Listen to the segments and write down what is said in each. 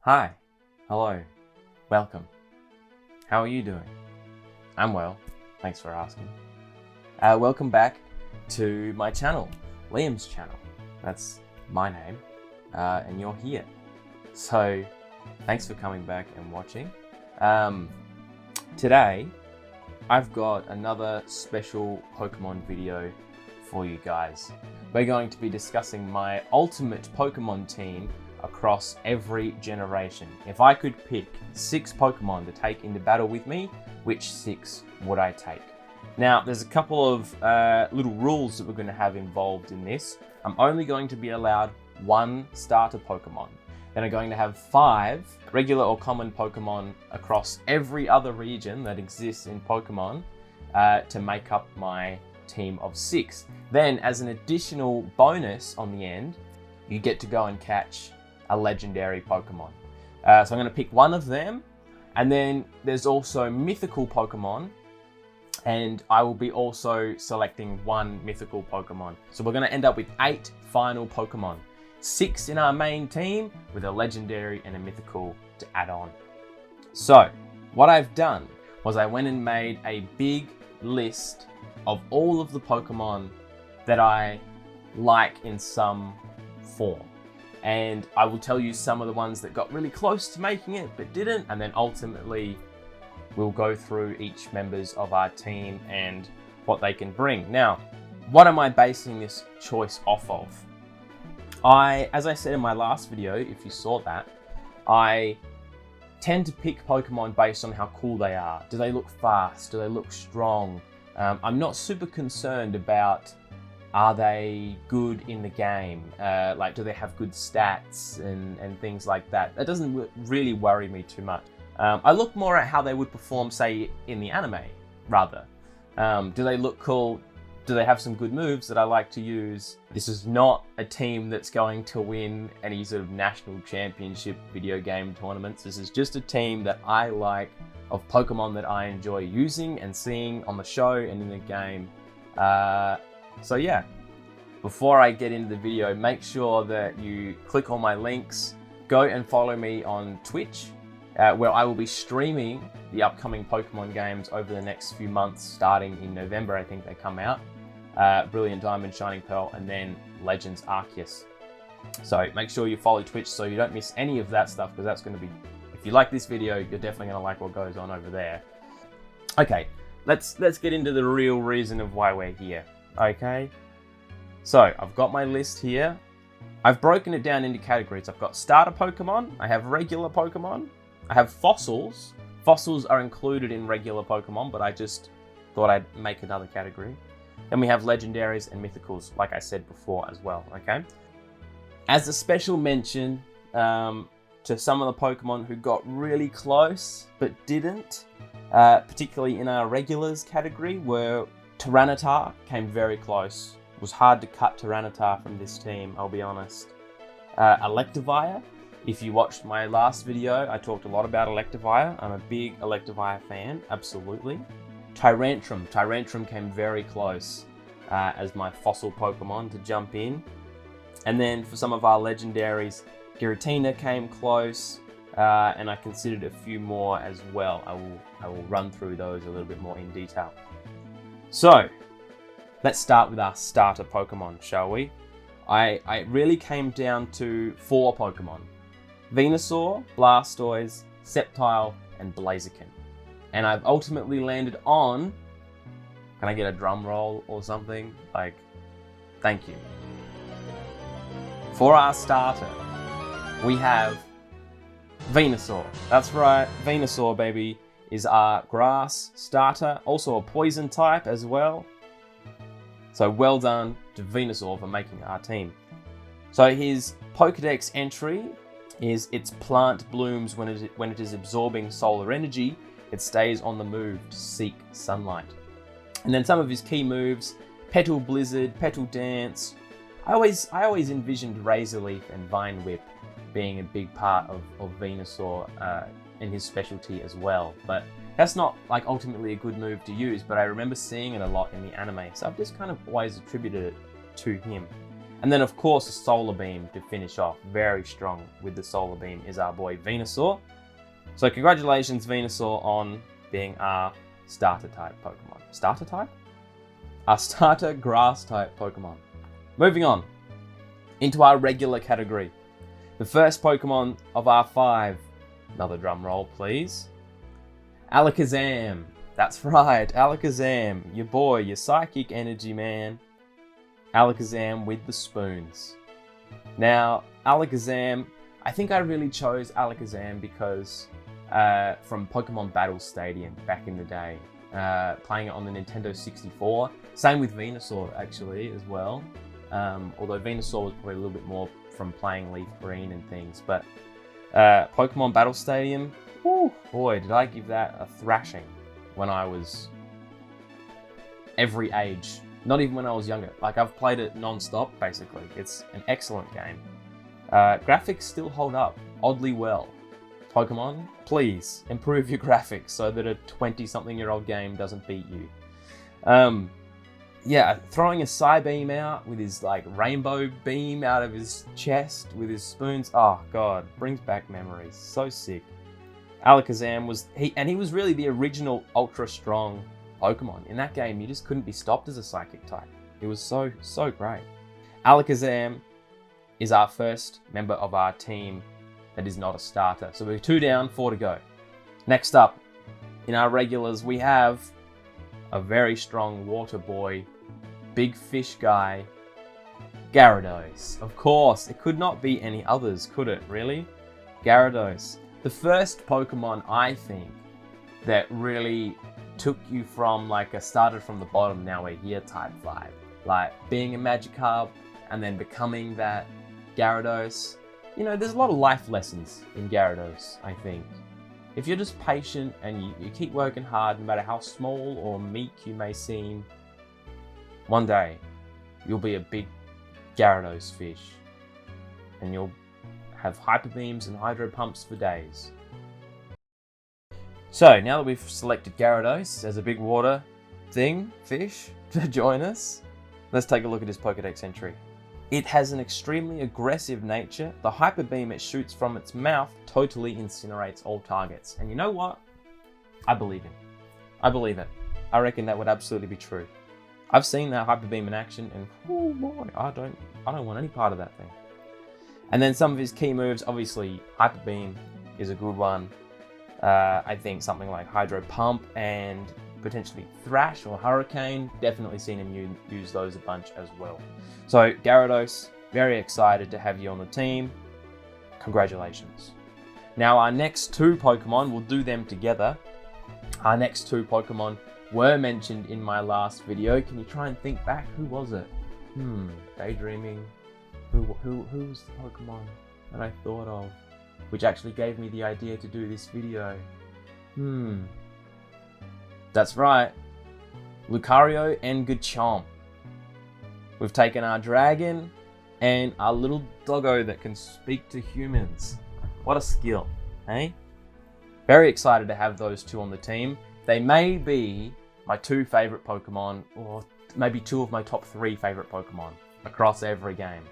Hi, hello, welcome. How are you doing? I'm well, thanks for asking. Welcome back to my channel, Liam's channel. That's my name, and you're here. So, thanks for coming back and watching. Today, I've got another special Pokemon video for you guys. We're going to be discussing my ultimate Pokemon team across every generation. If I could pick 6 Pokemon to take into battle with me, which 6 would I take? Now, there's a couple of little rules that we're going to have involved in this. I'm only going to be allowed 1 starter Pokemon. Then I'm going to have 5 regular or common Pokemon across every other region that exists in Pokemon to make up my team of 6. Then, as an additional bonus on the end, you get to go and catch a legendary Pokemon. So I'm going to pick one of them, and then there's also mythical Pokemon, and I will be also selecting 1 mythical Pokemon. So we're going to end up with 8 final Pokemon. 6 in our main team, with a legendary and a mythical to add on. So what I've done was I went and made a big list of all of the Pokemon that I like in some form. And I will tell you some of the ones that got really close to making it but didn't, and then ultimately we'll go through each members of our team and what they can bring. Now, what am I basing this choice off of? As I said in my last video, if you saw that, I tend to pick Pokemon based on how cool they are. Do they look fast? Do they look strong? I'm not super concerned about, are they good in the game? Like, do they have good stats and things like that? That doesn't really worry me too much. I look more at how they would perform, say, in the anime, rather. Do they look cool? Do they have some good moves that I like to use? This is not a team that's going to win any sort of national championship video game tournaments. This is just a team that I like, of Pokemon that I enjoy using and seeing on the show and in the game. So yeah, before I get into the video, make sure that you click on my links, go and follow me on Twitch, where I will be streaming the upcoming Pokemon games over the next few months, starting in November, I think they come out. Brilliant Diamond, Shining Pearl, and then Legends Arceus. So make sure you follow Twitch so you don't miss any of that stuff, because that's going to be, if you like this video, you're definitely going to like what goes on over there. Okay, let's get into the real reason of why we're here. Okay, so I've got my list here. I've broken it down into categories. I've got starter Pokemon, I have regular Pokemon, I have fossils. Fossils are included in regular Pokemon, but I just thought I'd make another category. Then we have legendaries and mythicals, like I said before as well, okay? As a special mention to some of the Pokemon who got really close but didn't, particularly in our regulars category, were Tyranitar came very close. It was hard to cut Tyranitar from this team, I'll be honest. Electivire. If you watched my last video, I talked a lot about Electivire. I'm a big Electivire fan, absolutely. Tyrantrum. Tyrantrum came very close as my fossil Pokemon to jump in. And then for some of our legendaries, Giratina came close, and I considered a few more as well. I will run through those a little bit more in detail. So, let's start with our starter Pokemon, shall we? I really came down to 4 Pokemon. Venusaur, Blastoise, Sceptile, and Blaziken. And I've ultimately landed on... Can I get a drum roll or something? Like, thank you. For our starter, we have Venusaur. That's right, Venusaur, baby, is our grass starter, also a poison type as well. So well done to Venusaur for making our team. So his Pokedex entry is its plant blooms when it is absorbing solar energy. It stays on the move to seek sunlight. And then some of his key moves: Petal Blizzard, Petal Dance. I always envisioned Razor Leaf and Vine Whip being a big part of Venusaur and his specialty as well. But that's not like ultimately a good move to use, but I remember seeing it a lot in the anime, so I've just kind of always attributed it to him. And then of course a Solar Beam to finish off. Very strong with the Solar Beam is our boy Venusaur. So congratulations Venusaur on being our starter type Pokemon. Starter type? Our starter grass type Pokemon. Moving on into our regular category. The first Pokemon of our 5. Another drum roll please. Alakazam. That's right, Alakazam. Your boy, your psychic energy man. Alakazam with the spoons. Now, Alakazam, I think I really chose Alakazam because from Pokemon Battle Stadium back in the day, playing it on the Nintendo 64. Same with Venusaur actually as well. Although Venusaur was probably a little bit more from playing Leaf Green and things. But Pokemon Battle Stadium, whew, boy, did I give that a thrashing when I was every age. Not even when I was younger. Like, I've played it non-stop, basically. It's an excellent game. Graphics still hold up oddly well. Pokemon, please improve your graphics so that a 20-something-year-old game doesn't beat you. Yeah, throwing a Psybeam out with his, like, rainbow beam out of his chest with his spoons. Oh, God. Brings back memories. So sick. Alakazam was... He was really the original ultra-strong Pokemon. In that game, you just couldn't be stopped as a psychic type. It was so great. Alakazam is our first member of our team that is not a starter. So we're 2 down, 4 to go. Next up, in our regulars, we have a very strong water boy, big fish guy, Gyarados. Of course, it could not be any others, could it, really? Gyarados. The first Pokemon, I think, that really took you from like a started from the bottom, now we're here type vibe. Like being a Magikarp and then becoming that Gyarados. You know, there's a lot of life lessons in Gyarados, I think. If you're just patient and you keep working hard, no matter how small or meek you may seem, one day you'll be a big Gyarados fish and you'll have Hyper Beams and Hydro Pumps for days. So, now that we've selected Gyarados as a big water fish, to join us, let's take a look at his Pokédex entry. It has an extremely aggressive nature. The Hyper Beam it shoots from its mouth totally incinerates all targets. And you know what? I believe him. I believe it. I reckon that would absolutely be true. I've seen that Hyper Beam in action and oh boy, I don't want any part of that thing. And then some of his key moves, obviously Hyper Beam is a good one. I think something like Hydro Pump and potentially Thrash or Hurricane. Definitely seen him use those a bunch as well. So Gyarados, very excited to have you on the team. Congratulations. Now our next 2 Pokemon, we'll do them together. Our next 2 Pokemon were mentioned in my last video. Can you try and think back? Who was it? Daydreaming. Who was the Pokemon that I thought of, which actually gave me the idea to do this video? That's right. Lucario and Garchomp. We've taken our dragon and our little doggo that can speak to humans. What a skill, eh? Very excited to have those 2 on the team. They may be my 2 favorite Pokemon, or maybe 2 of my top 3 favorite Pokemon across every game.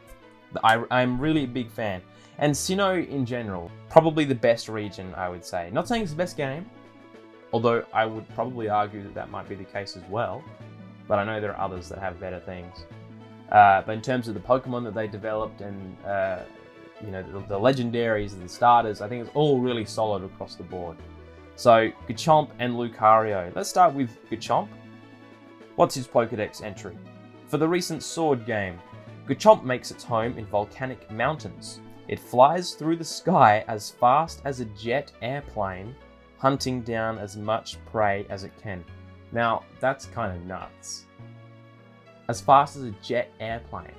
I'm really a big fan. And Sinnoh in general, probably the best region, I would say. Not saying it's the best game, although I would probably argue that might be the case as well. But I know there are others that have better things. But in terms of the Pokemon that they developed and you know, the Legendaries and the starters, I think it's all really solid across the board. So Garchomp and Lucario. Let's start with Garchomp. What's his Pokédex entry? For the recent Sword game, Garchomp makes its home in volcanic mountains. It flies through the sky as fast as a jet airplane, hunting down as much prey as it can. Now, that's kind of nuts. As fast as a jet airplane.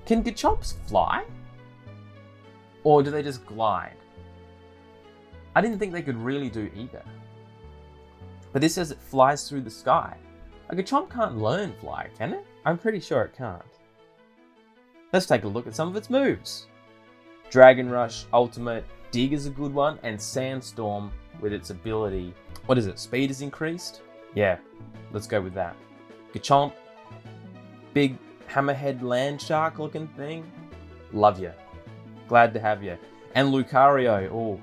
Can Garchomps fly? Or do they just glide? I didn't think they could really do either. But this says it flies through the sky. A Garchomp can't learn fly, can it? I'm pretty sure it can't. Let's take a look at some of its moves. Dragon Rush, Ultimate, Dig is a good one, and Sandstorm with its ability. What is it? Speed is increased? Yeah, let's go with that. Garchomp, big hammerhead land shark looking thing. Love you. Glad to have you. And Lucario. Oh.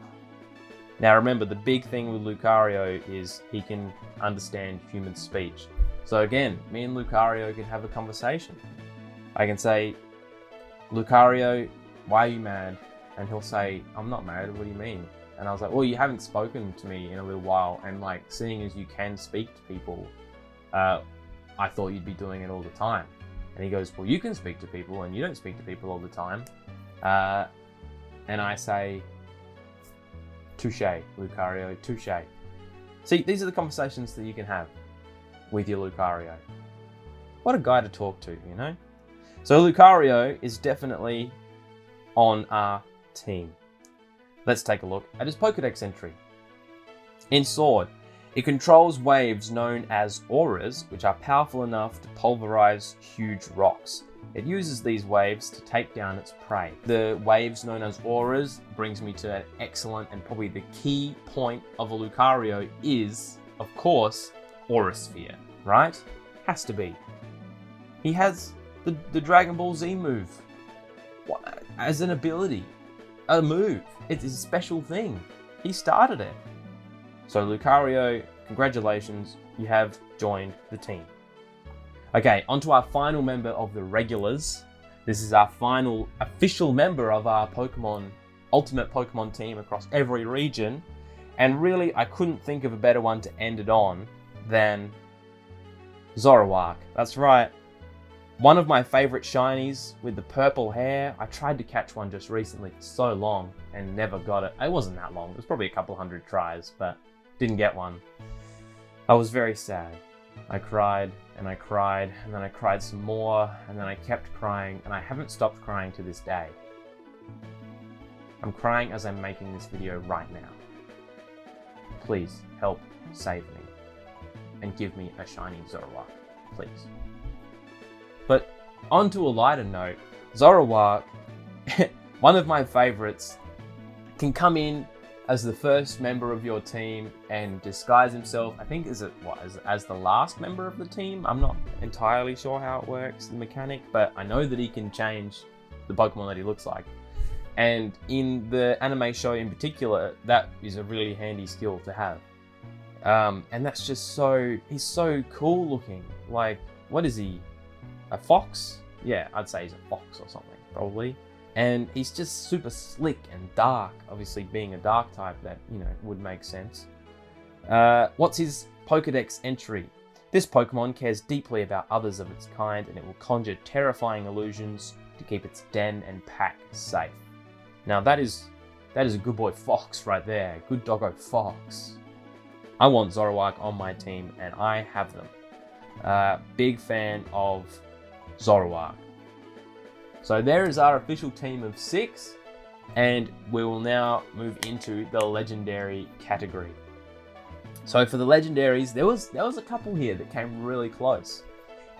Now remember, the big thing with Lucario is he can understand human speech. So again, me and Lucario can have a conversation. I can say, Lucario, why are you mad? And he'll say, I'm not mad, what do you mean? And I was like, well, you haven't spoken to me in a little while, and like, seeing as you can speak to people, I thought you'd be doing it all the time. And he goes, well, you can speak to people, and you don't speak to people all the time. And I say, touche, Lucario, touche. See, these are the conversations that you can have with your Lucario. What a guy to talk to, you know? So Lucario is definitely on our team. Let's take a look at his Pokédex entry. In Sword, it controls waves known as auras, which are powerful enough to pulverize huge rocks. It uses these waves to take down its prey. The waves known as auras brings me to an excellent and probably the key point of a Lucario is, of course, Aura Sphere, right? Has to be. He has the Dragon Ball Z move as an ability, a move. It's a special thing. He started it. So Lucario, congratulations, you have joined the team. Okay, on to our final member of the regulars. This is our final official member of our Ultimate Pokemon team across every region. And really, I couldn't think of a better one to end it on than Zoroark. That's right. One of my favorite shinies with the purple hair. I tried to catch one just recently for so long and never got it. It wasn't that long. It was probably a couple hundred tries, but didn't get one. I was very sad. I cried and I cried and then I cried some more and then I kept crying and I haven't stopped crying to this day. I'm crying as I'm making this video right now. Please help save me and give me a shiny Zoroark, please. But on to a lighter note, Zoroark, one of my favorites, can come in as the first member of your team and disguise himself, I think, as the last member of the team. I'm not entirely sure how it works, the mechanic, but I know that he can change the Pokemon that he looks like. And in the anime show in particular, that is a really handy skill to have. And that's just he's so cool looking. Like, what is he? A fox? Yeah, I'd say he's a fox or something, probably. And he's just super slick and dark. Obviously, being a dark type, that, you know, would make sense. What's his Pokédex entry? This Pokemon cares deeply about others of its kind, and it will conjure terrifying illusions to keep its den and pack safe. Now that is a good boy fox right there. Good doggo fox. I want Zoroark on my team, and I have them. Big fan of Zoroark. So there is our official team of 6, and we will now move into the legendary category. So for the legendaries, there was a couple here that came really close.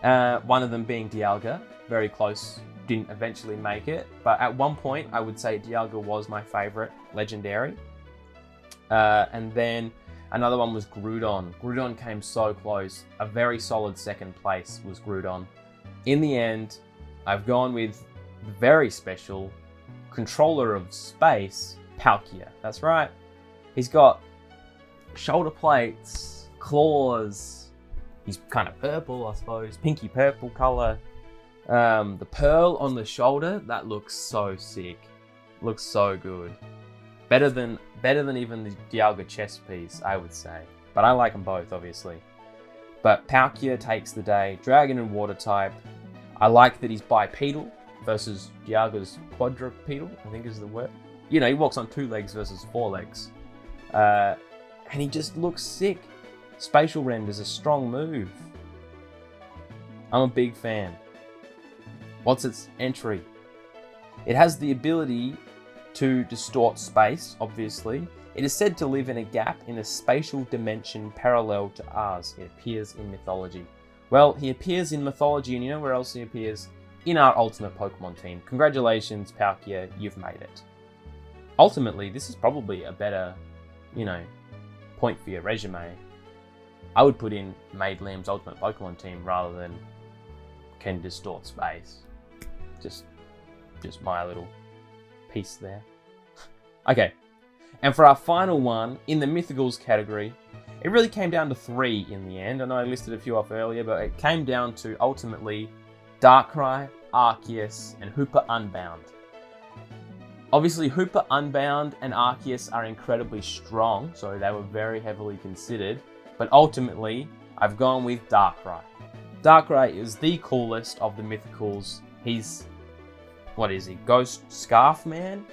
One of them being Dialga, very close, didn't eventually make it, but at one point I would say Dialga was my favorite legendary. And then another one was Groudon. Groudon came so close. A very solid second place was Groudon. In the end, I've gone with the very special controller of space, Palkia. That's right. He's got shoulder plates, claws. He's kind of purple, I suppose. Pinky purple color. The pearl on the shoulder, that looks so sick. Looks so good. Better than even the Dialga chest piece, I would say. But I like them both, obviously. But Palkia takes the day. Dragon and water type. I like that he's bipedal versus Dialga's quadrupedal, I think is the word. You know, he walks on 2 legs versus 4 legs. And he just looks sick. Spatial Rend is a strong move. I'm a big fan. What's its entry? It has the ability to distort space, obviously. It is said to live in a gap in a spatial dimension parallel to ours. It appears in mythology. Well, he appears in mythology, and you know where else he appears? In our Ultimate Pokemon team. Congratulations, Palkia, you've made it. Ultimately, this is probably a better, you know, point for your resume. I would put in Made Liam's Ultimate Pokemon team rather than can distort space. Just my little piece there. Okay, and for our final one, in the Mythicals category, it really came down to 3 in the end. I know I listed a few off earlier, but it came down to ultimately Darkrai, Arceus, and Hoopa Unbound. Obviously, Hoopa Unbound and Arceus are incredibly strong, so they were very heavily considered, but ultimately, I've gone with Darkrai. Darkrai is the coolest of the Mythicals. He's, what is he, Ghost Scarf Man?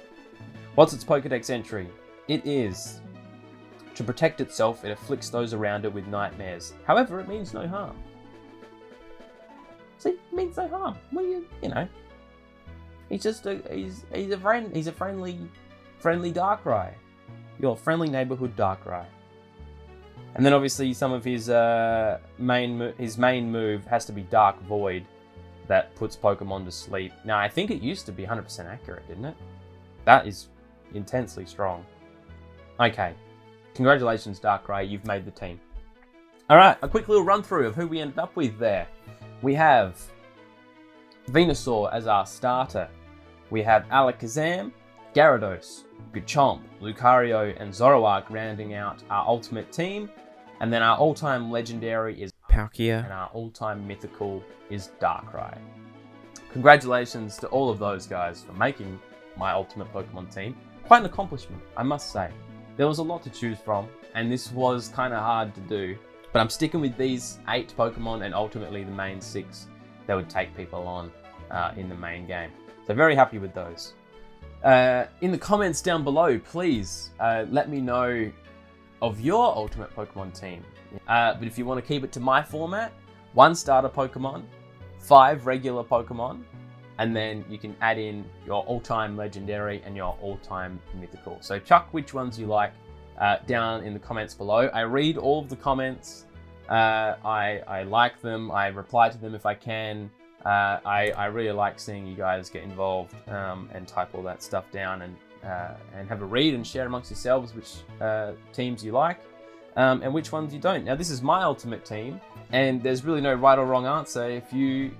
What's its Pokédex entry? It is, to protect itself, it afflicts those around it with nightmares. However, it means no harm. See, it means no harm. Well, you know, he's just he's a friend. He's a friendly Darkrai. Your friendly neighborhood Darkrai. And then obviously some of his main move has to be Dark Void, that puts Pokemon to sleep. Now I think it used to be 100% accurate, didn't it? That is intensely strong. Okay, congratulations Darkrai, you've made the team. All right, a quick little run through of who we ended up with there. We have Venusaur as our starter. We have Alakazam, Gyarados, Garchomp, Lucario, and Zoroark rounding out our ultimate team. And then our all-time legendary is Palkia, and our all-time mythical is Darkrai. Congratulations to all of those guys for making my ultimate Pokemon team. Quite an accomplishment, I must say. There was a lot to choose from, and this was kind of hard to do. But I'm sticking with these 8 Pokemon and ultimately the main 6 that would take people on in the main game. So very happy with those. In the comments down below, please let me know of your ultimate Pokemon team. But if you want to keep it to my format, 1 starter Pokemon, 5 regular Pokemon, and then you can add in your all-time legendary and your all-time mythical. So chuck which ones you like down in the comments below. I read all of the comments. I like them. I reply to them if I can. I really like seeing you guys get involved and type all that stuff down and have a read and share amongst yourselves which teams you like and which ones you don't. Now this is my ultimate team, and there's really no right or wrong answer if you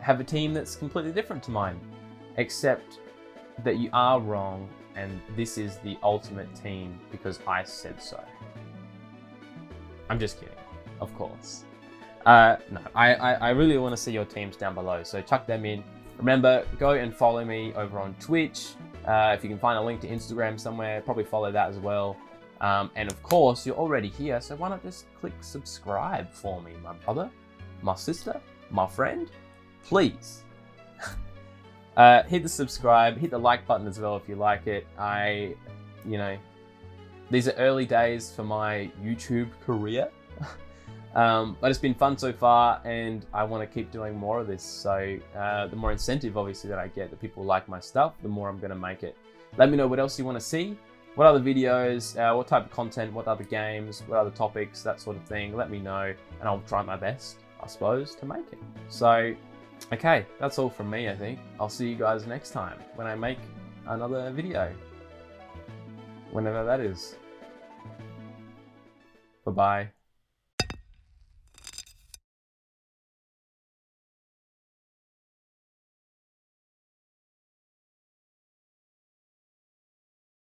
have a team that's completely different to mine, except that you are wrong and this is the ultimate team because I said so. I'm just kidding, of course. No, I really want to see your teams down below, so chuck them in. Remember, go and follow me over on Twitch. If you can find a link to Instagram somewhere, probably follow that as well. And of course, you're already here, so why not just click subscribe for me, my brother, my sister, my friend? Please. Hit the subscribe, hit the like button as well if you like it. These are early days for my YouTube career. But it's been fun so far, and I want to keep doing more of this. So the more incentive, obviously, that I get, that people like my stuff, the more I'm going to make it. Let me know what else you want to see, what other videos, what type of content, what other games, what other topics, that sort of thing. Let me know, and I'll try my best, I suppose, to make it. So, okay, that's all from me, I think. I'll see you guys next time when I make another video. Whenever that is. Bye-bye.